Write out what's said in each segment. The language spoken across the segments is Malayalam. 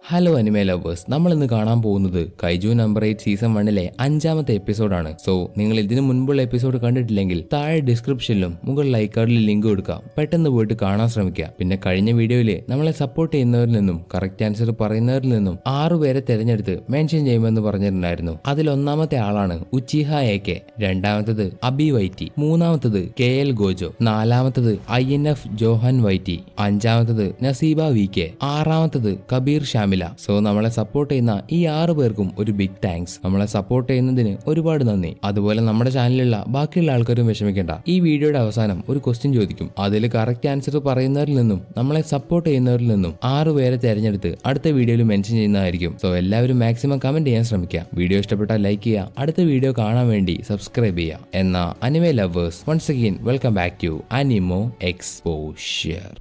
ഹലോ അനിമേ ലവേഴ്സ്, നമ്മൾ ഇന്ന് കാണാൻ പോകുന്നത് കൈജു നമ്പർ 8 സീസൺ 1 അഞ്ചാമത്തെ എപ്പിസോഡാണ്. സോ നിങ്ങൾ ഇതിനു മുൻപുള്ള എപ്പിസോഡ് കണ്ടിട്ടില്ലെങ്കിൽ താഴെ ഡിസ്ക്രിപ്ഷനിലും മുകളിൽ ലൈക്കാർഡിൽ ലിങ്ക് കൊടുക്കാം. പെട്ടെന്ന് പോയിട്ട് കാണാൻ ശ്രമിക്കുക. പിന്നെ കഴിഞ്ഞ വീഡിയോയിൽ നമ്മളെ സപ്പോർട്ട് ചെയ്യുന്നവരിൽ നിന്നും കറക്റ്റ് ആൻസർ പറയുന്നവരിൽ നിന്നും 6 പേരെ തിരഞ്ഞെടുത്ത് മെൻഷൻ ചെയ്യുമെന്ന് പറഞ്ഞിട്ടുണ്ടായിരുന്നു. അതിൽ ഒന്നാമത്തെ ആളാണ് ഉച്ചിഹ AK, രണ്ടാമത്തത് അബി വൈറ്റി, മൂന്നാമത്തത് KL ഗോജോ, നാലാമത്തത് INF ജോഹൻ വൈറ്റി, അഞ്ചാമത്തത് നസീബ VK, ആറാമത്തത് കബീർ ഷാമിൽ. സോ നമ്മളെ സപ്പോർട്ട് ചെയ്യുന്ന ഈ 6 പേർക്കും ഒരു ബിഗ് താങ്ക്സ്. നമ്മളെ സപ്പോർട്ട് ചെയ്യുന്നതിന് ഒരുപാട് നന്ദി. അതുപോലെ നമ്മുടെ ചാനലിലുള്ള ബാക്കിയുള്ള ആൾക്കാരും വിഷമിക്കേണ്ട. ഈ വീഡിയോയുടെ അവസാനം ഒരു ക്വസ്റ്റ്യൻ ചോദിക്കും. അതിൽ കറക്റ്റ് ആൻസർ പറയുന്നവരിൽ നിന്നും നമ്മളെ സപ്പോർട്ട് ചെയ്യുന്നവരിൽ നിന്നും 6 പേരെ തിരഞ്ഞെടുത്ത് അടുത്ത വീഡിയോയിൽ മെൻഷൻ ചെയ്യുന്നതായിരിക്കും. സോ എല്ലാവരും മാക്സിമം കമന്റ് ചെയ്യാൻ ശ്രമിക്കുക. വീഡിയോ ഇഷ്ടപ്പെട്ടാൽ ലൈക്ക് ചെയ്യുക. അടുത്ത വീഡിയോ കാണാൻ വേണ്ടി സബ്സ്ക്രൈബ് ചെയ്യുക. എന്നാ anime lovers, once again welcome back to anime exposure.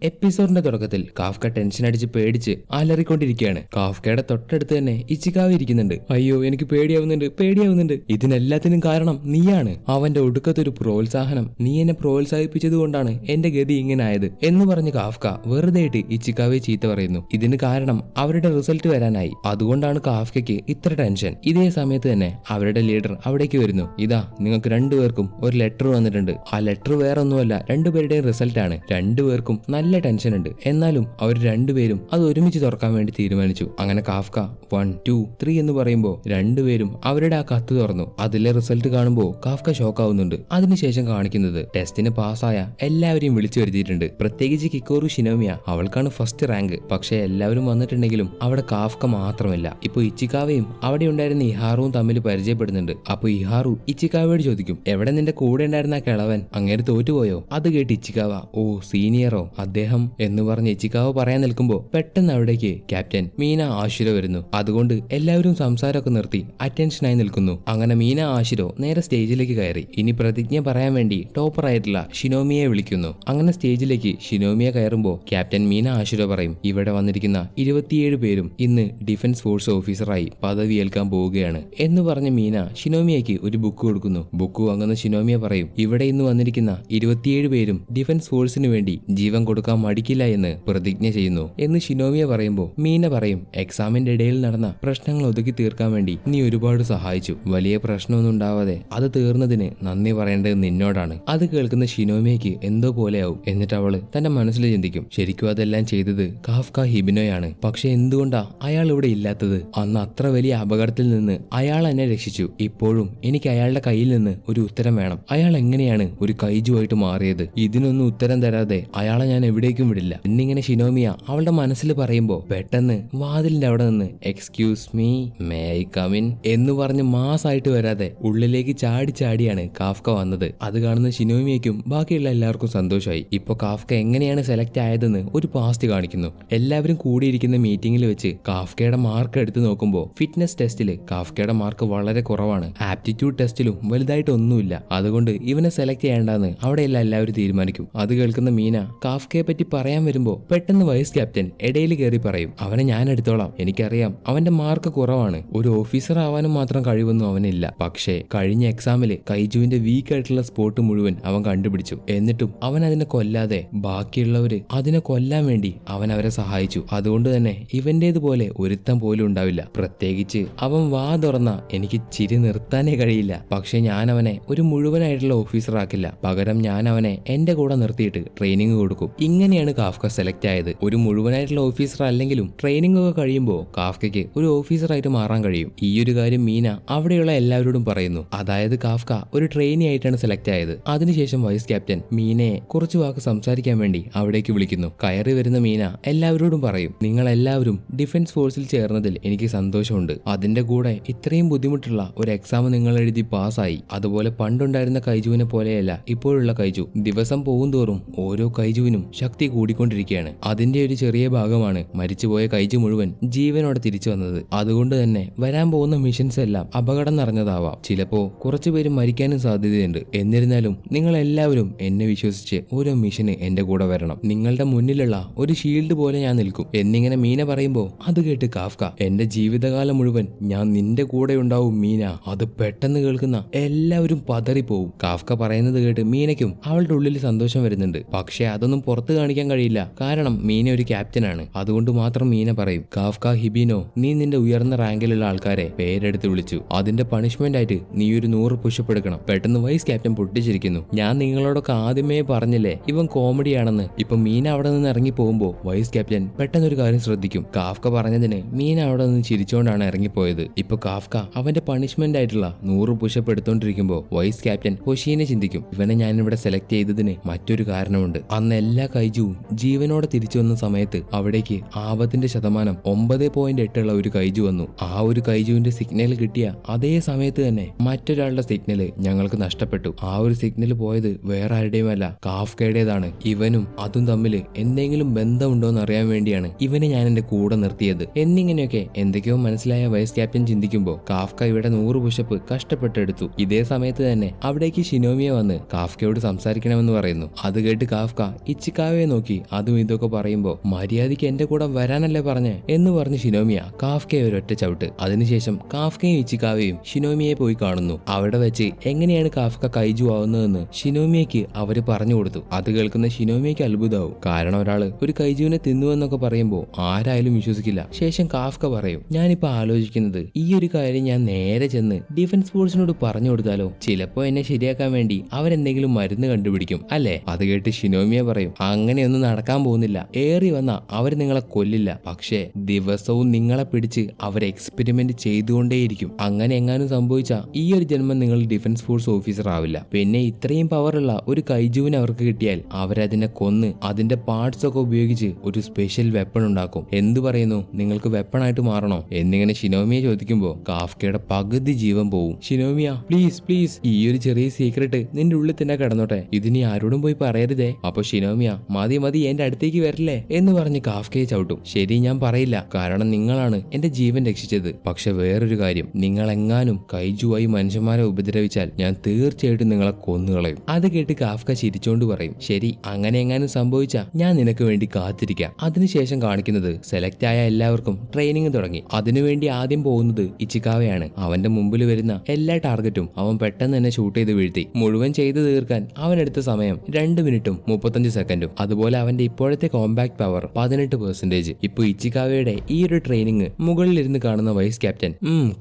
എപ്പിസോഡിന്റെ തുടക്കത്തിൽ കാഫ്ക ടെൻഷൻ അടിച്ച് പേടിച്ച് അലറിക്കൊണ്ടിരിക്കുകയാണ്. കാഫ്കയുടെ തൊട്ടടുത്ത് തന്നെ ഇച്ചിക്കാവ് ഇരിക്കുന്നുണ്ട്. അയ്യോ, എനിക്ക് പേടിയാവുന്നുണ്ട്. ഇതിനെല്ലാത്തിനും കാരണം നീയാണ്. അവന്റെ ഒടുക്കത്തൊരു പ്രോത്സാഹനം. നീ എന്നെ പ്രോത്സാഹിപ്പിച്ചത് കൊണ്ടാണ് എന്റെ ഗതി ഇങ്ങനെ ആയത് എന്ന് പറഞ്ഞ് കാഫ്ക വെറുതെയായിട്ട് ഇച്ചിക്കാവെ ചീത്ത പറയുന്നു. ഇതിന് കാരണം അവരുടെ റിസൾട്ട് വരാനായി. അതുകൊണ്ടാണ് കാഫ്കയ്ക്ക് ഇത്ര ടെൻഷൻ. ഇതേ സമയത്ത് തന്നെ അവരുടെ ലീഡർ അവിടേക്ക് വരുന്നു. ഇതാ, നിങ്ങൾക്ക് രണ്ടുപേർക്കും ഒരു ലെറ്റർ വന്നിട്ടുണ്ട്. ആ ലെറ്റർ വേറെ ഒന്നുമല്ല, രണ്ടുപേരുടെയും റിസൾട്ടാണ്. രണ്ടുപേർക്കും നല്ല ടെൻഷൻ ഉണ്ട്. എന്നാലും അവർ രണ്ടുപേരും അത് ഒരുമിച്ച് തുറക്കാൻ വേണ്ടി തീരുമാനിച്ചു. അങ്ങനെ കാഫ്ക 1, 2, 3 എന്ന് പറയുമ്പോൾ രണ്ടുപേരും അവരുടെ ആ കത്ത് തുറന്നു. അതിലെ റിസൾട്ട് കാണുമ്പോൾ കാഫ്ക ഷോക്ക് ആവുന്നുണ്ട്. അതിനുശേഷം കാണിക്കുന്നത് ടെസ്റ്റിന് പാസ്സായ എല്ലാവരെയും വിളിച്ചു വരുത്തിയിട്ടുണ്ട്. പ്രത്യേകിച്ച് കിക്കോറു ഷിനോമിയ, അവൾക്കാണ് ഫസ്റ്റ് റാങ്ക്. പക്ഷെ എല്ലാവരും വന്നിട്ടുണ്ടെങ്കിലും അവിടെ കാഫ്ക മാത്രമല്ല. ഇപ്പൊ ഇച്ചിക്കാവയും അവിടെ ഉണ്ടായിരുന്ന ഇഹാറുവും തമ്മിൽ പരിചയപ്പെടുന്നുണ്ട്. അപ്പൊ ഇഹാറു ഇച്ചിക്കാവയോട് ചോദിക്കും, എവിടെ നിന്റെ കൂടെ ഉണ്ടായിരുന്ന ആ കിളവൻ, അങ്ങേര് തോറ്റുപോയോ? അത് കേട്ട് ഇച്ചിക്കാവ, ഓ സീനിയറോ അദ്ദേഹം എന്ന് പറഞ്ഞ് ഇച്ചിക്കാവ പറയാൻ നിൽക്കുമ്പോ പെട്ടെന്ന് അവിടേക്ക് ക്യാപ്റ്റൻ മീന ആശുര വരുന്നു. അതുകൊണ്ട് എല്ലാവരും സംസാരമൊക്കെ നിർത്തി അറ്റൻഷനായി നിൽക്കുന്നു. അങ്ങനെ മീന ആശുരോ നേരെ സ്റ്റേജിലേക്ക് കയറി. ഇനി പ്രതിജ്ഞ പറയാൻ വേണ്ടി ടോപ്പർ ആയിട്ടുള്ള ഷിനോമിയെ വിളിക്കുന്നു. അങ്ങനെ സ്റ്റേജിലേക്ക് ഷിനോമിയ കയറുമ്പോൾ ക്യാപ്റ്റൻ മീന ആശുര പറയും, ഇവിടെ വന്നിരിക്കുന്ന 27 പേരും ഇന്ന് ഡിഫൻസ് ഫോഴ്സ് ഓഫീസറായി പദവി ഏൽക്കാൻ പോവുകയാണ് എന്ന് പറഞ്ഞ് മീന ഷിനോമിയയ്ക്ക് ഒരു ബുക്ക് കൊടുക്കുന്നു. ബുക്ക് വാങ്ങുന്ന ഷിനോമിയ പറയും, ഇവിടെ ഇന്ന് വന്നിരിക്കുന്ന 27 പേരും ഡിഫൻസ് ഫോഴ്സിന് വേണ്ടി ജീവൻ കൊടുക്കാൻ മടിക്കില്ല എന്ന് പ്രതിജ്ഞ ചെയ്യുന്നു എന്ന് ഷിനോമിയ പറയുമ്പോൾ മീന പറയും, എക്സാമിന്റെ ഇടയിൽ നടന്ന പ്രശ്നങ്ങൾ ഒതുക്കി തീർക്കാൻ വേണ്ടി നീ ഒരുപാട് സഹായിച്ചു. വലിയ പ്രശ്നമൊന്നും ഉണ്ടാവാതെ അത് തീർന്നതിന് നന്ദി പറയേണ്ടത് നിന്നോടാണ്. അത് കേൾക്കുന്ന ഷിനോമിയയ്ക്ക് എന്തോ പോലെയാവും. എന്നിട്ട് അവള് തന്റെ മനസ്സിൽ ചിന്തിക്കും, ശരിക്കും അതെല്ലാം ചെയ്തത് കാഫ്ക ഹിബിനോയാണ്. പക്ഷെ എന്തുകൊണ്ടാ അയാൾ ഇവിടെ ഇല്ലാത്തത്? അന്ന് അത്ര വലിയ അപകടത്തിൽ നിന്ന് അയാൾ എന്നെ രക്ഷിച്ചു. ഇപ്പോഴും എനിക്ക് അയാളുടെ കയ്യിൽ നിന്ന് ഒരു ഉത്തരം വേണം. അയാൾ എങ്ങനെയാണ് ഒരു കൈജുവായിട്ട് മാറിയത്? ഇതിനൊന്നും ഉത്തരം തരാതെ അയാളെ ഞാൻ എവിടേക്കും വിടില്ല എന്നിങ്ങനെ ഷിനോമിയ അവളുടെ മനസ്സിൽ പറയുമ്പോ പെട്ടെന്ന് വാതിലിന്റെ അവിടെ നിന്ന് excuse me, may I come in എന്ന് പറഞ്ഞ് മാസായിട്ട് വരാതെ ഉള്ളിലേക്ക് ചാടിയാണ് കാഫ്ക വന്നത്. അത് കാണുന്ന ഷിനോമിയയ്ക്കും ബാക്കിയുള്ള എല്ലാവർക്കും സന്തോഷമായി. ഇപ്പൊ കാഫ്ക എങ്ങനെയാണ് സെലക്ട് ആയതെന്ന് ഒരു പാസ്റ്റ് കാണിക്കുന്നു. എല്ലാവരും കൂടിയിരിക്കുന്ന മീറ്റിംഗിൽ വെച്ച് കാഫ്കയുടെ മാർക്ക് എടുത്തു നോക്കുമ്പോൾ ഫിറ്റ്നസ് ടെസ്റ്റില് കാഫ്കയുടെ മാർക്ക് വളരെ കുറവാണ്. ആപ്റ്റിറ്റ്യൂഡ് ടെസ്റ്റിലും വലുതായിട്ട് ഒന്നുമില്ല. അതുകൊണ്ട് ഇവനെ സെലക്ട് ചെയ്യേണ്ടെന്ന് അവിടെയുള്ള എല്ലാവരും തീരുമാനിക്കും. അത് കേൾക്കുന്ന മീന കാഫ്കയെ പറ്റി പറയാൻ വരുമ്പോ പെട്ടെന്ന് വൈസ് ക്യാപ്റ്റൻ ഇടയിൽ കയറി പറയും, അവനെ ഞാൻ എടുത്തോളാം, എനിക്കറിയാം അവന്റെ മാർക്ക് കുറവാണ്, ഒരു ഓഫീസർ ആവാനും മാത്രം കഴിവൊന്നും അവനില്ല. പക്ഷേ കഴിഞ്ഞ എക്സാമില് കൈജുവിന്റെ വീക്ക് ആയിട്ടുള്ള സ്പോട്ട് മുഴുവൻ അവൻ കണ്ടുപിടിച്ചു. എന്നിട്ടും അവൻ അതിനെ കൊല്ലാതെ ബാക്കിയുള്ളവര് അതിനെ കൊല്ലാൻ വേണ്ടി അവൻ അവരെ സഹായിച്ചു. അതുകൊണ്ട് തന്നെ ഇവന്റേതുപോലെ ഒരുത്തം പോലും ഉണ്ടാവില്ല. പ്രത്യേകിച്ച് അവൻ വാ തുറന്ന എനിക്ക് ചിരി നിർത്താനേ കഴിയില്ല. പക്ഷെ ഞാൻ അവനെ ഒരു മുഴുവനായിട്ടുള്ള ഓഫീസർ ആക്കില്ല. പകരം ഞാൻ അവനെ എന്റെ കൂടെ നിർത്തിയിട്ട് ട്രെയിനിങ് കൊടുക്കും. ഇങ്ങനെയാണ് കാഫ്ക സെലക്ട് ആയത്. ഒരു മുഴുവനായിട്ടുള്ള ഓഫീസർ അല്ലെങ്കിലും ട്രെയിനിങ് ഒക്കെ കഴിയുമ്പോൾ കാഫ്കയ്ക്ക് ഒരു ഓഫീസറായിട്ട് മാറാൻ കഴിയും. ഈ ഒരു കാര്യം മീന അവിടെയുള്ള എല്ലാവരോടും പറയുന്നു. അതായത് കാഫ്ക ഒരു ട്രെയിനി ആയിട്ടാണ് സെലക്ട് ആയത്. അതിനുശേഷം വൈസ് ക്യാപ്റ്റൻ മീനയെ കുറച്ചു വാക്ക് സംസാരിക്കാൻ വേണ്ടി അവിടേക്ക് വിളിക്കുന്നു. കയറി വരുന്ന മീന എല്ലാവരോടും പറയും, നിങ്ങൾ എല്ലാവരും ഡിഫൻസ് ഫോഴ്സിൽ ചേർന്നതിൽ എനിക്ക് സന്തോഷമുണ്ട്. അതിന്റെ കൂടെ ഇത്രയും ബുദ്ധിമുട്ടുള്ള ഒരു എക്സാം നിങ്ങൾ എഴുതി പാസ്സായി. അതുപോലെ പണ്ടുണ്ടായിരുന്ന കൈജുവിനെ പോലെയല്ല ഇപ്പോഴുള്ള കൈജു. ദിവസം പോകുന്തോറും ഓരോ കൈജുവിനും ശക്തി കൂടിക്കൊണ്ടിരിക്കുകയാണ്. അതിന്റെ ഒരു ചെറിയ ഭാഗമാണ് മരിച്ചുപോയ കൈജു മുഴുവൻ ജീവനോടെ തിരിച്ചു വന്നത്. അതുകൊണ്ട് തന്നെ വരാൻ പോകുന്ന മിഷൻസ് എല്ലാം അപകടം നിറഞ്ഞതാവാം. ചിലപ്പോ കുറച്ചുപേര് മരിക്കാനും സാധ്യതയുണ്ട്. എന്നിരുന്നാലും നിങ്ങൾ എല്ലാവരും എന്നെ വിശ്വസിച്ച് ഓരോ മിഷന് എന്റെ കൂടെ വരണം. നിങ്ങളുടെ മുന്നിലുള്ള ഒരു ഷീൽഡ് പോലെ ഞാൻ നിൽക്കും എന്നിങ്ങനെ മീന പറയുമ്പോ അത് കേട്ട് കാഫ്ക, എന്റെ ജീവിതകാലം മുഴുവൻ ഞാൻ നിന്റെ കൂടെ ഉണ്ടാവും മീന. അത് പെട്ടെന്ന് കേൾക്കുന്ന എല്ലാവരും പതറിപ്പോവും. കാഫ്ക പറയുന്നത് കേട്ട് മീനയ്ക്കും അവളുടെ ഉള്ളിൽ സന്തോഷം വരുന്നുണ്ട്. പക്ഷെ അതൊന്നും പുറത്ത് പുറത്ത് കാണിക്കാൻ കഴിയില്ല, കാരണം മീന ഒരു ക്യാപ്റ്റനാണ്. അതുകൊണ്ട് മാത്രം മീന പറയും, കാഫ്ക ഹിബിനോ, നീ നിന്റെ ഉയർന്ന റാങ്കിലുള്ള ആൾക്കാരെ പേരെടുത്ത് വിളിച്ചു. അതിന്റെ പണിഷ്മെന്റ് ആയിട്ട് നീ ഒരു 100 പുഷപ്പ് എടുക്കണം. പെട്ടെന്ന് വൈസ് ക്യാപ്റ്റൻ പൊട്ടിച്ചിരിക്കുന്നു. ഞാൻ നിങ്ങളോടൊക്കെ ആദ്യമേ പറഞ്ഞില്ലേ ഇവൻ കോമഡിയാണെന്ന്. ഇപ്പൊ മീന അവിടെ നിന്ന് ഇറങ്ങി പോകുമ്പോ വൈസ് ക്യാപ്റ്റൻ പെട്ടെന്ന് ഒരു കാര്യം ശ്രദ്ധിക്കും. കാഫ്ക പറഞ്ഞതിന് മീന അവിടെ നിന്ന് ചിരിച്ചുകൊണ്ടാണ് ഇറങ്ങിപ്പോയത്. ഇപ്പൊ കാഫ്ക അവന്റെ പണിഷ്മെന്റ് ആയിട്ടുള്ള 100 പുഷപ്പ് എടുത്തോണ്ടിരിക്കുമ്പോ വൈസ് ക്യാപ്റ്റൻ ഹൊഷീനെ ചിന്തിക്കും, ഇവനെ ഞാനിവിടെ സെലക്ട് ചെയ്തതിന് മറ്റൊരു കാരണമുണ്ട്. അന്ന് എല്ലാ കൈജുവും ജീവനോടെ തിരിച്ചു വന്ന സമയത്ത് അവിടേക്ക് ആപത്തിന്റെ ശതമാനം 9.8 ഉള്ള ഒരു കൈജു വന്നു. ആ ഒരു കൈജുവിന്റെ സിഗ്നൽ കിട്ടിയ അതേ സമയത്ത് തന്നെ മറ്റൊരാളുടെ സിഗ്നല് ഞങ്ങൾക്ക് നഷ്ടപ്പെട്ടു. ആ ഒരു സിഗ്നൽ പോയത് വേറെ ആരുടെയുമല്ല, കാഫ്കയുടേതാണ്. ഇവനും അതും തമ്മിൽ എന്തെങ്കിലും ബന്ധമുണ്ടോ എന്ന് അറിയാൻ വേണ്ടിയാണ് ഇവനെ ഞാൻ എന്റെ കൂടെ നിർത്തിയത് എന്നിങ്ങനെയൊക്കെ എന്തൊക്കെയോ മനസ്സിലായ വൈസ് ക്യാപ്റ്റൻ ചിന്തിക്കുമ്പോൾ കാഫ്ക ഇവിടെ 100 പുഷപ്പ് കഷ്ടപ്പെട്ടെടുത്തു. ഇതേ സമയത്ത് തന്നെ അവിടേക്ക് ഷിനോമിയ വന്ന് കാഫ്കയോട് സംസാരിക്കണമെന്ന് പറയുന്നു. അത് കേട്ട് കാഫ്ക ഇച്ചിക്കാവയെ നോക്കി അതും ഇതൊക്കെ പറയുമ്പോ, മര്യാദയ്ക്ക് എന്റെ കൂടെ വരാനല്ലേ പറഞ്ഞേ എന്ന് പറഞ്ഞ് ഷിനോമിയ കാഫ്കയെ ഒരൊറ്റ ചവിട്ട്. അതിനുശേഷം കാഫ്കയും ഇച്ചിക്കാവയും ഷിനോമിയെ പോയി കാണുന്നു. അവിടെ വെച്ച് എങ്ങനെയാണ് കാഫ്ക കൈജു ആവുന്നതെന്ന് ഷിനോമിയയ്ക്ക് അവര് പറഞ്ഞു കൊടുത്തു. അത് കേൾക്കുന്ന ഷിനോമിയയ്ക്ക് അത്ഭുതമാവും, കാരണം ഒരാള് ഒരു കൈജുവിനെ തിന്നുവെന്നൊക്കെ പറയുമ്പോ ആരായാലും വിശ്വസിക്കില്ല. ശേഷം കാഫ്ക പറയും, ഞാനിപ്പോ ആലോചിക്കുന്നത് ഈ ഒരു കാര്യം ഞാൻ നേരെ ചെന്ന് ഡിഫൻസ് ഫോഴ്സിനോട് പറഞ്ഞു കൊടുത്താലോ, ചിലപ്പോ എന്നെ ശരിയാക്കാൻ വേണ്ടി അവരെന്തെങ്കിലും മരുന്ന് കണ്ടുപിടിക്കും അല്ലേ. അത് കേട്ട് ഷിനോമിയ പറയും, അങ്ങനെയൊന്നും നടക്കാൻ പോകുന്നില്ല. ഏറി വന്ന അവർ നിങ്ങളെ കൊല്ലില്ല, പക്ഷേ ദിവസവും നിങ്ങളെ പിടിച്ച് അവർ എക്സ്പെരിമെന്റ് ചെയ്തുകൊണ്ടേയിരിക്കും. അങ്ങനെ എങ്ങാനും സംഭവിച്ച ഈ ഒരു ജന്മം നിങ്ങൾ ഡിഫൻസ് ഫോഴ്സ് ഓഫീസർ ആവില്ല. പിന്നെ ഇത്രയും പവറുള്ള ഒരു കൈജുവിനെ അവർക്ക് കിട്ടിയാൽ അവരതിനെ കൊന്ന് അതിന്റെ പാർട്സ് ഒക്കെ ഉപയോഗിച്ച് ഒരു സ്പെഷ്യൽ വെപ്പൺ ഉണ്ടാക്കും. എന്തു പറയുന്നു, നിങ്ങൾക്ക് വെപ്പണായിട്ട് മാറണോ എന്നിങ്ങനെ ഷിനോമിയ ചോദിക്കുമ്പോ കാഫ്കയുടെ പകുതി ജീവൻ പോവും. ഷിനോമിയ പ്ലീസ് പ്ലീസ്, ഈ ഒരു ചെറിയ സീക്രട്ട് നിന്റെ ഉള്ളിൽ തന്നെ കിടന്നോട്ടെ, ഇതിനി ആരോടും പോയി പറയരുതേ. അപ്പൊ ഷിനോമിയ മതി മതി എന്റെ അടുത്തേക്ക് വരില്ലേ എന്ന് പറഞ്ഞ് കാഫ്കയെ ചവിട്ടും. ശരി, ഞാൻ പറയില്ല, കാരണം നിങ്ങളാണ് എന്റെ ജീവൻ രക്ഷിച്ചത്. പക്ഷെ വേറൊരു കാര്യം, നിങ്ങൾ എങ്ങാനും കൈജുവായി മനുഷ്യന്മാരെ ഉപദ്രവിച്ചാൽ ഞാൻ തീർച്ചയായിട്ടും നിങ്ങളെ കൊന്നുകളയും. അത് കേട്ട് കാഫ്ക ചിരിച്ചോണ്ട് പറയും, ശരി, അങ്ങനെ എങ്ങാനും സംഭവിച്ചാ ഞാൻ നിനക്ക് വേണ്ടി കാത്തിരിക്കാം. അതിനുശേഷം കാണിക്കുന്നത് സെലക്ട് ആയ എല്ലാവർക്കും ട്രെയിനിങ് തുടങ്ങി. അതിനുവേണ്ടി ആദ്യം പോകുന്നത് ഇച്ചിക്കാവയാണ്. അവന്റെ മുമ്പിൽ വരുന്ന എല്ലാ ടാർഗറ്റും അവൻ പെട്ടെന്ന് തന്നെ ഷൂട്ട് ചെയ്ത് വീഴ്ത്തി. മുഴുവൻ ചെയ്തു തീർക്കാൻ അവനെടുത്ത സമയം 2 മിനിറ്റും 35 സെക്കൻഡും. അതുപോലെ അവന്റെ ഇപ്പോഴത്തെ കോമ്പാക്ട് പവർ 18%. ഇപ്പൊ ഇച്ചിക്കാവയുടെ ഈ ഒരു ട്രെയിനിങ് മുകളിലിരുന്ന് കാണുന്ന വൈസ് ക്യാപ്റ്റൻ,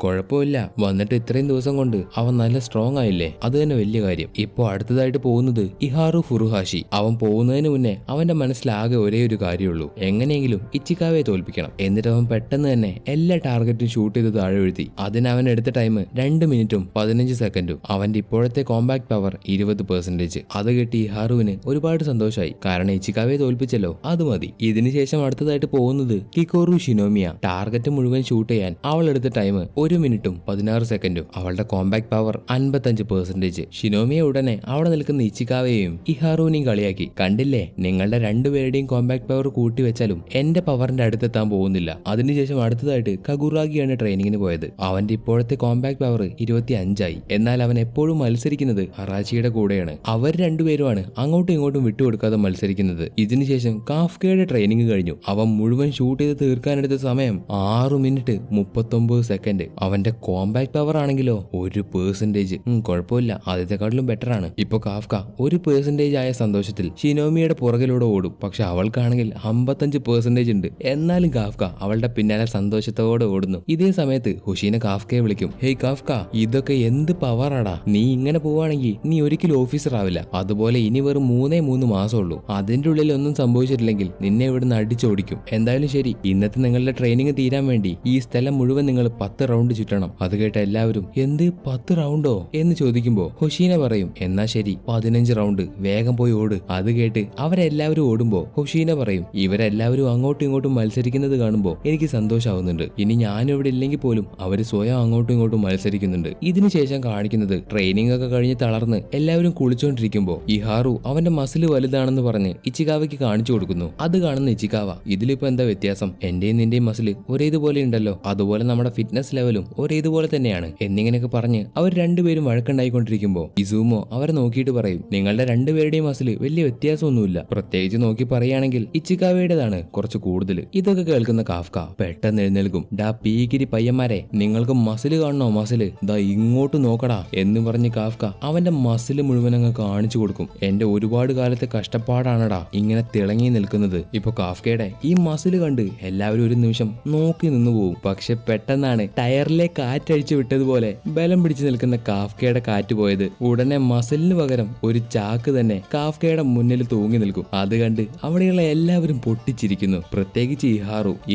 കുഴപ്പമില്ല, വന്നിട്ട് ഇത്രയും ദിവസം കൊണ്ട് അവൻ നല്ല സ്ട്രോങ് ആയില്ലേ, അത് തന്നെ വലിയ കാര്യം. ഇപ്പൊ അടുത്തതായിട്ട് പോകുന്നത് ഇഹാറു ഫുറുഹാഷി. അവൻ പോകുന്നതിന് മുന്നേ അവന്റെ മനസ്സിലാകെ ഒരേ ഒരു കാര്യമുള്ളൂ, എങ്ങനെയെങ്കിലും ഇച്ചിക്കാവയെ തോൽപ്പിക്കണം. എന്നിട്ട് അവൻ പെട്ടെന്ന് തന്നെ എല്ലാ ടാർഗറ്റും ഷൂട്ട് ചെയ്ത് താഴെ വീഴ്ത്തി. അതിന് അവൻ എടുത്ത ടൈം 2 മിനിറ്റും 15 സെക്കൻഡും. അവന്റെ ഇപ്പോഴത്തെ കോമ്പാക്ട് പവർ 20%. അത് കിട്ടി ഇഹാറുവിന് ഒരുപാട് സന്തോഷമായി, കാരണം ഇച്ചിക്കാവയെ തോൽപ്പിച്ചല്ലോ, അത് മതി. ഇതിനുശേഷം അടുത്തതായിട്ട് പോകുന്നത് കിക്കോറു ഷിനോമിയ. ടാർഗറ്റ് മുഴുവൻ ഷൂട്ട് ചെയ്യാൻ അവൾ എടുത്ത ടൈം 1 മിനിറ്റും 16 സെക്കൻഡും. അവളുടെ കോമ്പാക്ട് പവർ 55%. ഷിനോമിയ ഉടനെ അവിടെ നിൽക്കുന്ന ഇച്ചിക്കാവയെയും ഇഹാറുവിനെയും കളിയാക്കി, കണ്ടില്ലേ, നിങ്ങളുടെ രണ്ടുപേരുടെയും കോമ്പാക്ട് പവർ കൂട്ടി വെച്ചാലും എന്റെ പവറിന്റെ അടുത്തെത്താൻ പോകുന്നില്ല. അതിനുശേഷം അടുത്തതായിട്ട് കഗുറാഗിയാണ് ട്രെയിനിങ്ങിന് പോയത്. അവന്റെ ഇപ്പോഴത്തെ കോമ്പാക്ട് പവർ 25 ആയി. എന്നാൽ അവൻ എപ്പോഴും മത്സരിക്കുന്നത് ഹറാച്ചിയുടെ കൂടെയാണ്. അവർ രണ്ടുപേരുമാണ് അങ്ങോട്ടും ഇങ്ങോട്ടും വിട്ടുകൊടുക്കാതെ മത്സരിക്കുന്നത്. ഇതിനുശേഷം കാഫ്കയുടെ ട്രെയിനിങ് കഴിഞ്ഞു. അവൻ മുഴുവൻ ഷൂട്ട് ചെയ്ത് തീർക്കാനെടുത്ത സമയം 6 മിനിറ്റ് 39 സെക്കൻഡ്. അവന്റെ കോമ്പാക്ട് പവർ ആണെങ്കിലോ 1%. കുഴപ്പമില്ല, ആദ്യത്തെക്കാട്ടിലും ബെറ്റർ ആണ്. ഇപ്പൊ കാഫ്ക 1% ആയ സന്തോഷത്തിൽ ഷിനോമിയുടെ പുറകിലൂടെ ഓടും. പക്ഷെ അവൾക്കാണെങ്കിൽ 55% ഉണ്ട്. എന്നാലും കാഫ്ക അവളുടെ പിന്നാലെ സന്തോഷത്തോടെ ഓടുന്നു. ഇതേ സമയത്ത് ഹുഷീന കാഫ്കയെ വിളിക്കും, ഹേയ് കാഫ്ക, ഇതൊക്കെ എന്ത് പവറാടാ, നീ ഇങ്ങനെ പോവാണെങ്കിൽ നീ ഒരിക്കലും ഓഫീസർ ആവില്ല. അതുപോലെ ഇനി വെറും 3 മാസമുള്ളൂ. അതിന്റെ ഉള്ളിൽ ഒന്നും സംഭവിച്ചിട്ടില്ലെങ്കിൽ നിന്നെ ഇവിടുന്ന് അടിച്ചോടിക്കും. എന്തായാലും ശരി, ഇന്നത്തെ നിങ്ങളുടെ ട്രെയിനിങ് തീരാൻ വേണ്ടി ഈ സ്ഥലം മുഴുവൻ നിങ്ങൾ 10 റൗണ്ട് ചുറ്റണം. അത് കേട്ട എല്ലാവരും എന്ത് 10 റൗണ്ടോ എന്ന് ചോദിക്കുമ്പോ ഹുഷീന പറയും, എന്നാ ശരി 15 റൗണ്ട്, വേഗം പോയി ഓട്. അത് കേട്ട് അവരെല്ലാവരും ഓടുമ്പോ ഹുഷീന പറയും, ഇവരെല്ലാവരും അങ്ങോട്ടും ഇങ്ങോട്ടും മത്സരിക്കുന്നത് കാണുമ്പോ എനിക്ക് സന്തോഷാവുന്നുണ്ട്. ഇനി ഞാനിവിടെ ഇല്ലെങ്കിൽ പോലും അവര് സ്വയം അങ്ങോട്ടും ഇങ്ങോട്ടും മത്സരിക്കുന്നുണ്ട്. ഇതിനുശേഷം കാണിക്കുന്നത് ട്രെയിനിങ് ഒക്കെ കഴിഞ്ഞ് തളർന്ന് എല്ലാവരും കുളിച്ചോണ്ടിരിക്കുമ്പോ ഇഹാറു അവന്റെ മസിൽ വലുതാണെന്ന് പറഞ്ഞ് ഇച്ചിക്കാവയ്ക്ക് കാണിച്ചു കൊടുക്കുന്നു. അത് കാണുന്ന ഇച്ചിക്കാവ, ഇതിലിപ്പോ എന്താ വ്യത്യാസം, എന്റെയും നിന്റെയും മസിൽ ഒരേതുപോലെ ഉണ്ടല്ലോ, അതുപോലെ നമ്മുടെ ഫിറ്റ്നസ് ലെവലും ഒരേതുപോലെ തന്നെയാണ് എന്നിങ്ങനെയൊക്കെ പറഞ്ഞ് അവർ രണ്ടുപേരും വഴക്കുണ്ടായിക്കൊണ്ടിരിക്കുമ്പോ ഇസൂമോ അവരെ നോക്കിയിട്ട് പറയും, നിങ്ങളുടെ രണ്ടുപേരുടെയും മസിൽ വലിയ വ്യത്യാസമൊന്നുമില്ല, പ്രത്യേകിച്ച് നോക്കി പറയുകയാണെങ്കിൽ ഇച്ചിക്കാവയുടേതാണ് കുറച്ച് കൂടുതൽ. ഇതൊക്കെ കേൾക്കുന്ന കാഫ്ക പെട്ടെന്ന് എഴുന്നേൽക്കും, ഡാ പീകിരി പയ്യന്മാരെ, നിങ്ങൾക്ക് മസിൽ കാണണോ, മസിൽ ദാ ഇങ്ങോട്ട് നോക്കടാ എന്ന് പറഞ്ഞ് കാഫ്ക അവന്റെ മസിൽ മുഴുവൻ അങ്ങ് കാണിച്ചു കൊടുക്കും. എന്റെ ഒരുപാട് കാലത്തെ കഷ്ടപ്പാടാണ് എന്തുകൊണ്ടാണടാ ഇങ്ങനെ തിളങ്ങി നിൽക്കുന്നത്? ഇപ്പൊ കാഫ്കയുടെ ഈ മസിൽ കണ്ട് എല്ലാവരും ഒരു നിമിഷം നോക്കി നിന്നു പോകും. പക്ഷെ പെട്ടെന്നാണ് ടയറിലെ കാറ്റഴിച്ചു വിട്ടതുപോലെ ബലം പിടിച്ചു നിൽക്കുന്ന കാഫ്കയുടെ കാറ്റ് പോയത്. ഉടനെ മസിലിന് പകരം ഒരു ചാക്ക് തന്നെ കാഫ്കയുടെ മുന്നിൽ തൂങ്ങി നിൽക്കും. അത് കണ്ട് അവിടെയുള്ള എല്ലാവരും പൊട്ടിച്ചിരിക്കുന്നു. പ്രത്യേകിച്ച്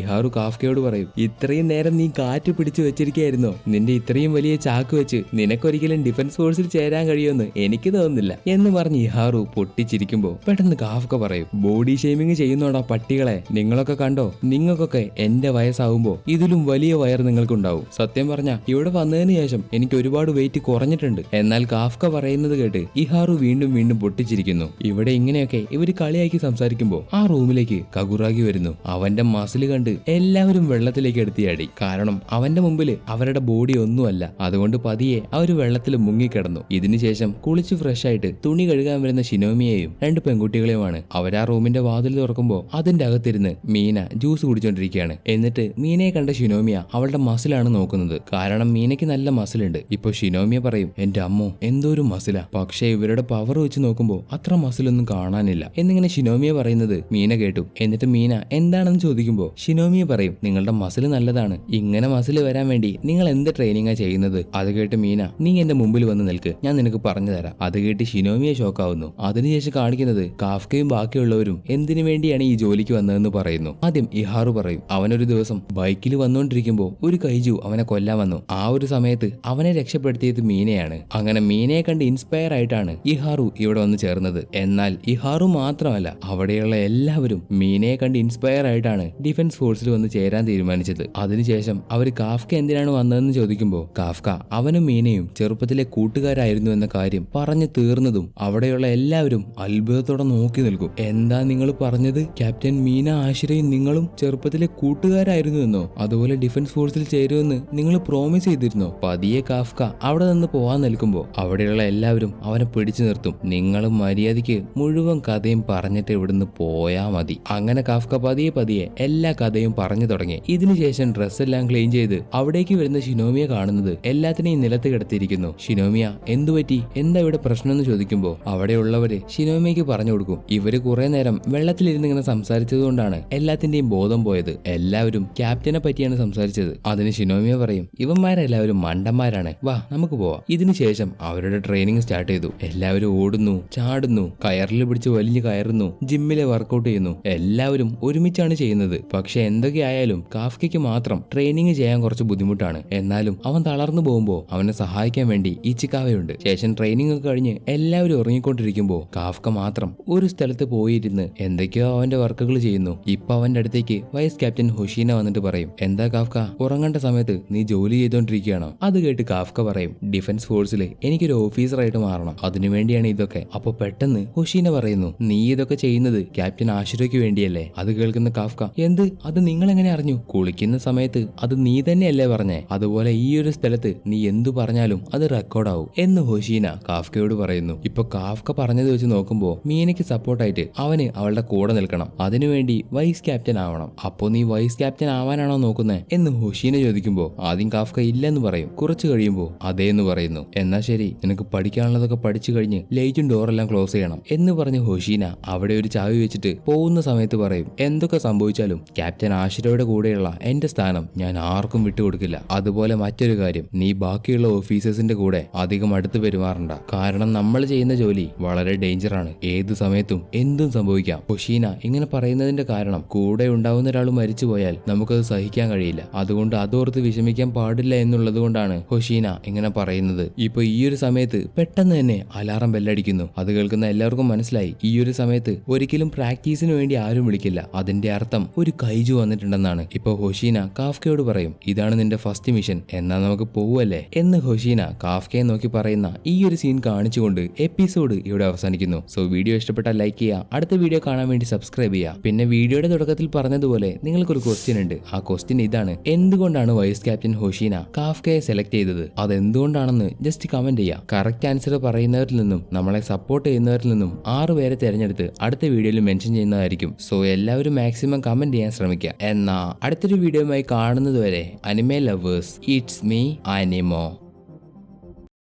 ഇഹാറു കാഫ്കയോട് പറയും, ഇത്രയും നേരം നീ കാറ്റ് പിടിച്ചു വെച്ചിരിക്കുകയായിരുന്നോ? നിന്റെ ഇത്രയും വലിയ ചാക്ക് വെച്ച് നിനക്കൊരിക്കലും ഡിഫൻസ് ഫോഴ്സിൽ ചേരാൻ കഴിയുമെന്ന് എനിക്ക് തോന്നുന്നില്ല എന്ന് പറഞ്ഞ് ഇഹാറു പൊട്ടിച്ചിരിക്കുമ്പോ പെട്ടെന്ന് കാഫ്ക പറയും, ബോഡി ഷെയ്മിങ് ചെയ്യുന്നോടാ പട്ടികളെ. നിങ്ങളൊക്കെ കണ്ടോ, നിങ്ങൾക്കൊക്കെ എന്റെ വയസ്സാവുമ്പോ ഇതിലും വലിയ വയർ നിങ്ങൾക്കുണ്ടാവും. സത്യം പറഞ്ഞ ഇവിടെ വന്നതിന് ശേഷം എനിക്ക് ഒരുപാട് വെയിറ്റ് കുറഞ്ഞിട്ടുണ്ട്. എന്നാൽ കാഫ്ക പറയുന്നത് കേട്ട് ഇഹാറു വീണ്ടും വീണ്ടും പൊട്ടിച്ചിരിക്കുന്നു. ഇവിടെ ഇങ്ങനെയൊക്കെ ഇവര് കളിയാക്കി സംസാരിക്കുമ്പോ ആ റൂമിലേക്ക് കഗുറാഗി വരുന്നു. അവന്റെ മസിൽ കണ്ട് എല്ലാവരും വെള്ളത്തിലേക്ക് എടുത്തിയാടി. കാരണം അവന്റെ മുമ്പിൽ അവരുടെ ബോഡി ഒന്നുമല്ല. അതുകൊണ്ട് പതിയെ അവര് വെള്ളത്തിൽ മുങ്ങിക്കിടന്നു. ഇതിനുശേഷം കുളിച്ച് ഫ്രഷ് ആയിട്ട് തുണി കഴുകാൻ വരുന്ന ഷിനോമിയെയും 2 പെൺകുട്ടികളെയുമാണ് അവരാ റൂമിന്റെ വാതിൽ തുറക്കുമ്പോ അതിന്റെ അകത്തിരുന്ന് മീന ജ്യൂസ് കുടിച്ചോണ്ടിരിക്കുകയാണ്. എന്നിട്ട് മീനയെ കണ്ട ഷിനോമിയ അവളുടെ മസിലാണ് നോക്കുന്നത്. കാരണം മീനയ്ക്ക് നല്ല മസിലുണ്ട്. ഇപ്പൊ ഷിനോമിയ പറയും, എന്റെ അമ്മോ എന്തോരു മസിലാ, പക്ഷേ ഇവരുടെ പവർ വെച്ച് നോക്കുമ്പോ അത്ര മസിലൊന്നും കാണാനില്ല എന്നിങ്ങനെ ഷിനോമിയ പറയുന്നത് മീന കേട്ടു. എന്നിട്ട് മീന എന്താണെന്ന് ചോദിക്കുമ്പോ ഷിനോമിയ പറയും, നിങ്ങളുടെ മസിൽ നല്ലതാണ്. ഇങ്ങനെ മസിൽ വരാൻ വേണ്ടി നിങ്ങൾ എന്ത് ട്രെയിനിങ്ങാ ചെയ്യുന്നത്? അത് കേട്ട് മീന, നീ എന്റെ മുമ്പിൽ വന്ന് നിൽക്ക്, ഞാൻ നിനക്ക് പറഞ്ഞു തരാം. അത് കേട്ട് ഷിനോമിയ ഷോക്കാവുന്നു. അതിനുശേഷം കാണിക്കുന്നത് കാഫ്കയും ബാക്കിയുള്ളവരും എന്തിനു വേണ്ടിയാണ് ഈ ജോലിക്ക് വന്നതെന്ന് പറയുന്നു. ആദ്യം ഇഹാറു പറയും, അവനൊരു ദിവസം ബൈക്കിൽ വന്നുകൊണ്ടിരിക്കുമ്പോ ഒരു കൈജു അവനെ കൊല്ലാൻ വന്നു. ആ ഒരു സമയത്ത് അവനെ രക്ഷപ്പെടുത്തിയത് മീനയാണ്. അങ്ങനെ മീനയെ കണ്ട് ഇൻസ്പയർ ആയിട്ടാണ് ഇഹാറു ഇവിടെ വന്ന് ചേർന്നത്. എന്നാൽ ഇഹാറു മാത്രമല്ല, അവിടെയുള്ള എല്ലാവരും മീനയെ കണ്ട് ഇൻസ്പയർ ആയിട്ടാണ് ഡിഫൻസ് ഫോഴ്സിൽ വന്ന് ചേരാൻ തീരുമാനിച്ചത്. അതിനുശേഷം അവർ കാഫ്ക എന്തിനാണ് വന്നതെന്ന് ചോദിക്കുമ്പോൾ കാഫ്ക അവനും മീനയും ചെറുപ്പത്തിലെ കൂട്ടുകാരായിരുന്നു എന്ന കാര്യം പറഞ്ഞു തീർന്നതും അവിടെയുള്ള എല്ലാവരും അത്ഭുതത്തോടെ നോക്കി നിൽക്കും. എന്താ നിങ്ങൾ പറഞ്ഞത്? ക്യാപ്റ്റൻ മീന ആശ്രയും നിങ്ങളും ചെറുപ്പത്തിലെ കൂട്ടുകാരായിരുന്നു എന്നോ? അതുപോലെ ഡിഫൻസ് ഫോഴ്സിൽ ചേരുമെന്ന് നിങ്ങൾ പ്രോമിസ് ചെയ്തിരുന്നോ? പതിയെ കാഫ്ക അവിടെ നിന്ന് പോവാൻ നിൽക്കുമ്പോൾ അവിടെയുള്ള എല്ലാവരും അവനെ പിടിച്ചു നിർത്തും. നിങ്ങളും മര്യാദയ്ക്ക് മുഴുവൻ കഥയും പറഞ്ഞിട്ട് ഇവിടുന്ന് പോയാ മതി. അങ്ങനെ കാഫ്ക പതിയെ എല്ലാ കഥയും പറഞ്ഞു തുടങ്ങി. ഇതിനുശേഷം ഡ്രസ്സെല്ലാം ക്ലീൻ ചെയ്ത് അവിടേക്ക് വരുന്ന ഷിനോമിയെ കാണുന്നത് എല്ലാത്തിനെയും നിലത്ത് കിടത്തിയിരിക്കുന്നു. ഷിനോമിയ എന്തുപറ്റി, എന്താ ഇവിടെ പ്രശ്നം എന്ന് ചോദിക്കുമ്പോൾ അവിടെയുള്ളവര് ഷിനോമിയക്ക് പറഞ്ഞു കൊടുക്കും, ഇവര് കുറെ നേരം വെള്ളത്തിലിരുന്ന് ഇങ്ങനെ സംസാരിച്ചതുകൊണ്ടാണ് എല്ലാത്തിന്റെയും ബോധം പോയത്. എല്ലാവരും ക്യാപ്റ്റനെ പറ്റിയാണ് സംസാരിച്ചത്. അതിന് ഷിനോമിയ പറയും, ഇവന്മാരെല്ലാവരും മണ്ടന്മാരാണ്, വാ നമുക്ക് പോവാം. ഇതിനുശേഷം അവരുടെ ട്രെയിനിങ് സ്റ്റാർട്ട് ചെയ്തു. എല്ലാവരും ഓടുന്നു, ചാടുന്നു, കയറിൽ പിടിച്ച് വലിഞ്ഞു കയറുന്നു, ജിമ്മിലെ വർക്കൗട്ട് ചെയ്യുന്നു. എല്ലാവരും ഒരുമിച്ചാണ് ചെയ്യുന്നത്. പക്ഷെ എന്തൊക്കെയായാലും കാഫ്കയ്ക്ക് മാത്രം ട്രെയിനിങ് ചെയ്യാൻ കുറച്ച് ബുദ്ധിമുട്ടാണ്. എന്നാലും അവൻ തളർന്നു പോകുമ്പോൾ അവനെ സഹായിക്കാൻ വേണ്ടി ഇച്ചിക്കാവയുണ്ട്. ശേഷം ട്രെയിനിങ് ഒക്കെ കഴിഞ്ഞ് എല്ലാവരും ഉറങ്ങിക്കൊണ്ടിരിക്കുമ്പോൾ കാഫ്ക മാത്രം ഒരു സ്ഥലത്ത് പോയിരുന്ന് എന്തൊക്കെയോ അവന്റെ വർക്കുകൾ ചെയ്യുന്നു. ഇപ്പൊ അവന്റെ അടുത്തേക്ക് വൈസ് ക്യാപ്റ്റൻ ഹൊഷീന വന്നിട്ട് പറയും, എന്താ കാഫ്ക, ഉറങ്ങേണ്ട സമയത്ത് നീ ജോലി ചെയ്തോണ്ടിരിക്കുകയാണോ? അത് കേട്ട് കാഫ്ക പറയും, ഡിഫൻസ് ഫോഴ്സിൽ എനിക്കൊരു ഓഫീസറായിട്ട് മാറണം, അതിനുവേണ്ടിയാണ് ഇതൊക്കെ. അപ്പൊ പെട്ടെന്ന് ഹൊഷീന പറയുന്നു, നീ ഇതൊക്കെ ചെയ്യുന്നത് ക്യാപ്റ്റൻ ആശുരയ്ക്ക് വേണ്ടിയല്ലേ? അത് കേൾക്കുന്ന കാഫ്ക, എന്ത്, അത് നിങ്ങൾ എങ്ങനെ അറിഞ്ഞു? കുളിക്കുന്ന സമയത്ത് അത് നീ തന്നെയല്ലേ പറഞ്ഞേ? അതുപോലെ ഈ ഒരു സ്ഥലത്ത് നീ എന്തു പറഞ്ഞാലും അത് റെക്കോർഡാവും എന്ന് ഹൊഷീന കാഫ്കയോട് പറയുന്നു. ഇപ്പൊ കാഫ്ക പറഞ്ഞത് വെച്ച് നോക്കുമ്പോ മീനയ്ക്ക് സപ്പോർട്ടായിട്ട് അവന് അവളുടെ കൂടെ നിൽക്കണം, അതിനുവേണ്ടി വൈസ് ക്യാപ്റ്റൻ ആവണം. അപ്പോ നീ വൈസ് ക്യാപ്റ്റൻ ആവാനാണോ നോക്കുന്നത് എന്ന് ഹൊഷീന ചോദിക്കുമ്പോ ആദ്യം കാഫ്ക ഇല്ലെന്ന് പറയും. കുറച്ച് കഴിയുമ്പോ അതേന്ന് പറയുന്നു. എന്നാ ശരി, നിനക്ക് പഠിക്കാനുള്ളതൊക്കെ പഠിച്ചു കഴിഞ്ഞ് ലൈറ്റും ഡോറെല്ലാം ക്ലോസ് ചെയ്യണം എന്ന് പറഞ്ഞ് ഹൊഷീന അവിടെ ഒരു ചാവി വെച്ചിട്ട് പോകുന്ന സമയത്ത് പറയും, എന്തൊക്കെ സംഭവിച്ചാലും ക്യാപ്റ്റൻ ആശിരയുടെ കൂടെയുള്ള എന്റെ സ്ഥാനം ഞാൻ ആർക്കും വിട്ടുകൊടുക്കില്ല. അതുപോലെ മറ്റൊരു കാര്യം, നീ ബാക്കിയുള്ള ഓഫീസേഴ്സിന്റെ കൂടെ അധികം അടുത്ത് പെരുമാറണ്ട. കാരണം നമ്മൾ ചെയ്യുന്ന ജോലി വളരെ ഡേഞ്ചറാണ്, ഏത് സമയത്തും എന്തും സംഭവിക്കാം. ഹൊഷീന ഇങ്ങനെ പറയുന്നതിന്റെ കാരണം കൂടെ ഉണ്ടാവുന്ന ഒരാൾ മരിച്ചുപോയാൽ നമുക്കത് സഹിക്കാൻ കഴിയില്ല. അതുകൊണ്ട് അതോർത്ത് വിഷമിക്കാൻ പാടില്ല എന്നുള്ളത് കൊണ്ടാണ് ഹൊഷീന ഇങ്ങനെ പറയുന്നത്. ഇപ്പൊ ഈ ഒരു സമയത്ത് പെട്ടെന്ന് തന്നെ അലാറം ബെല്ലടിക്കുന്നു. അത് കേൾക്കുന്ന എല്ലാവർക്കും മനസ്സിലായി ഈ ഒരു സമയത്ത് ഒരിക്കലും പ്രാക്ടീസിന് വേണ്ടി ആരും വിളിക്കില്ല. അതിന്റെ അർത്ഥം ഒരു കൈജു വന്നിട്ടുണ്ടെന്നാണ്. ഇപ്പൊ ഹൊഷീന കാഫ്കയോട് പറയും, ഇതാണ് നിന്റെ ഫസ്റ്റ് മിഷൻ, എന്നാ നമുക്ക് പോവല്ലേ എന്ന് ഹൊഷീന കാഫ്കയെ നോക്കി പറയുന്ന ഈ ഒരു സീൻ കാണിച്ചുകൊണ്ട് എപ്പിസോഡ് ഇവിടെ അവസാനിക്കുന്നു. സോ വീഡിയോ ഇഷ്ടപ്പെട്ടാൽ ലൈക്ക് ചെയ്യുക, അടുത്ത വീഡിയോ കാണാൻ വേണ്ടി സബ്സ്ക്രൈബ് ചെയ്യുക. പിന്നെ വീഡിയോയുടെ തുടക്കത്തിൽ പറഞ്ഞതുപോലെ നിങ്ങൾക്കൊരു ക്വസ്റ്റ്യൻ ഉണ്ട്. ആ ക്വസ്റ്റ്യൻ ഇതാണ്, എന്തുകൊണ്ടാണ് വൈസ് ക്യാപ്റ്റൻ ഹൊഷീന കാഫ്കയെ സെലക്ട് ചെയ്തത്? അതെന്തുകൊണ്ടാണെന്ന് ജസ്റ്റ് കമന്റ് ചെയ്യുക. കറക്റ്റ് ആൻസർ പറയുന്നവരിൽ നിന്നും നമ്മളെ സപ്പോർട്ട് ചെയ്യുന്നവരിൽ നിന്നും 6 പേരെ തിരഞ്ഞെടുത്ത് അടുത്ത വീഡിയോയിൽ മെൻഷൻ ചെയ്യുന്നതായിരിക്കും. സോ എല്ലാവരും മാക്സിമം കമന്റ് ചെയ്യാൻ ശ്രമിക്കുക. എന്നാ അടുത്തൊരു വീഡിയോയുമായി കാണുന്നതുവരെ അനിമേ ലവേഴ്സ്, ഇറ്റ്സ് മീ അനിമോ.